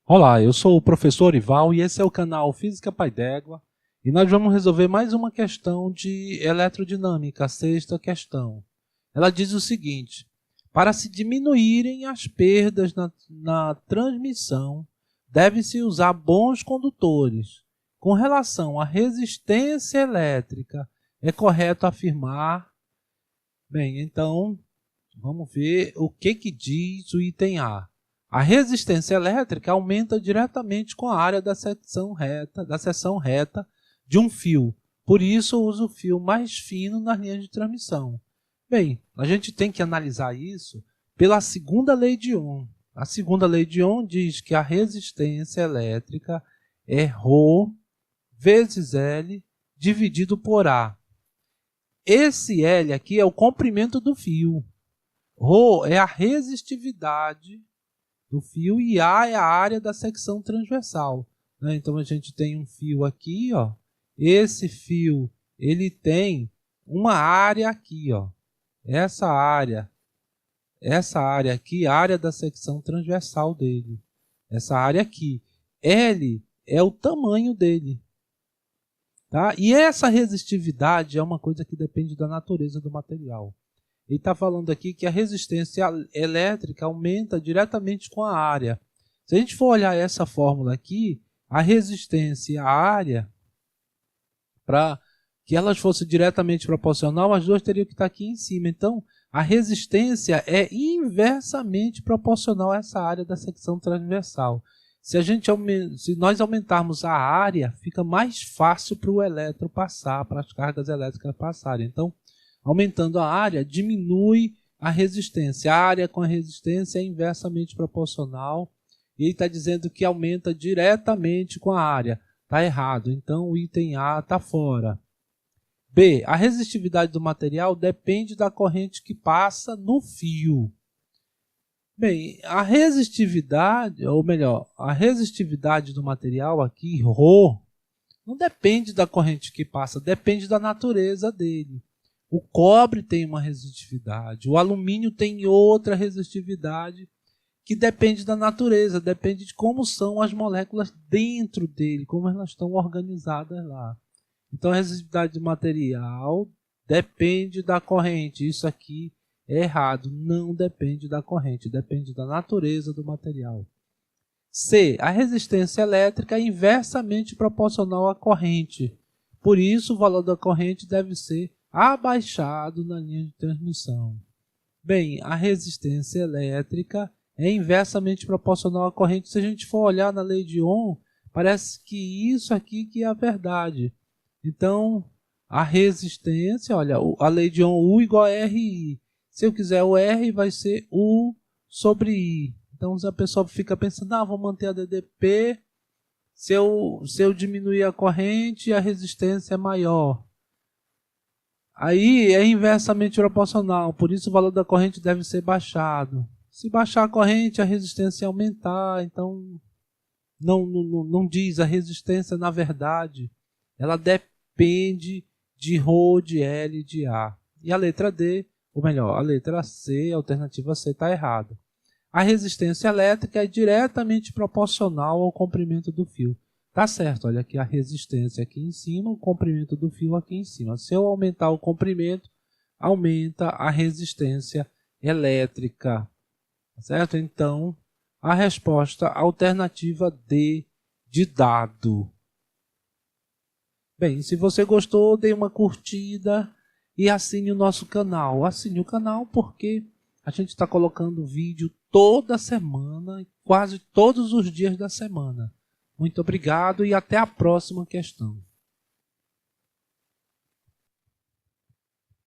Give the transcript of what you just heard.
Olá, eu sou o professor Ival e esse é o canal Física Pai d'Égua e nós vamos resolver mais uma questão de eletrodinâmica, a sexta questão. Ela diz o seguinte: para se diminuírem as perdas na transmissão, deve-se usar bons condutores. Com relação à resistência elétrica, é correto afirmar... Bem, então, vamos ver o que diz o item A. A resistência elétrica aumenta diretamente com a área da seção reta de um fio. Por isso, eu uso o fio mais fino nas linhas de transmissão. Bem, a gente tem que analisar isso pela segunda lei de Ohm. A segunda lei de Ohm diz que a resistência elétrica é ρ vezes L dividido por A. Esse L aqui é o comprimento do fio. ρ é a resistividade do fio e A é a área da secção transversal. Então a gente tem um fio aqui, ó. Esse fio ele tem uma área aqui, ó. Essa área aqui, a área da secção transversal dele. Essa área aqui. L é o tamanho dele. Tá? E essa resistividade é uma coisa que depende da natureza do material. Ele está falando aqui que a resistência elétrica aumenta diretamente com a área. Se a gente for olhar essa fórmula aqui, a resistência e a área, para que elas fossem diretamente proporcional, as duas teriam que estar aqui em cima. Então, a resistência é inversamente proporcional a essa área da secção transversal. Se nós aumentarmos a área, fica mais fácil para o elétron passar, para as cargas elétricas passarem. Então, aumentando a área, diminui a resistência. A área com a resistência é inversamente proporcional. E ele está dizendo que aumenta diretamente com a área. Está errado. Então, o item A está fora. B. A resistividade do material depende da corrente que passa no fio. Bem, a resistividade do material aqui, ρ, não depende da corrente que passa, depende da natureza dele. O cobre tem uma resistividade, o alumínio tem outra resistividade que depende da natureza, depende de como são as moléculas dentro dele, como elas estão organizadas lá. Então a resistividade do material depende da corrente. Isso aqui é errado, não depende da corrente, depende da natureza do material. C. A resistência elétrica é inversamente proporcional à corrente. Por isso, o valor da corrente deve ser abaixado na linha de transmissão. Bem, a resistência elétrica é inversamente proporcional à corrente. Se a gente for olhar na lei de Ohm, parece que isso aqui que é a verdade. Então, a resistência, olha, a lei de Ohm, U igual a RI. Se eu quiser o R, vai ser U sobre I. Então, se a pessoa fica pensando, vou manter a DDP, se eu diminuir a corrente, a resistência é maior. Aí é inversamente proporcional, por isso o valor da corrente deve ser baixado. Se baixar a corrente, a resistência aumentar. Então, não diz a resistência, na verdade, ela depende de ρ, de L e de A. E a letra D, ou melhor, a letra C, a alternativa C está errada. A resistência elétrica é diretamente proporcional ao comprimento do fio. Tá certo, olha aqui a resistência aqui em cima, o comprimento do fio aqui em cima. Se eu aumentar o comprimento, aumenta a resistência elétrica. Certo? Então, a resposta alternativa D de dado. Bem, se você gostou, dê uma curtida e assine o nosso canal. Assine o canal porque a gente está colocando vídeo toda semana, quase todos os dias da semana. Muito obrigado e até a próxima questão.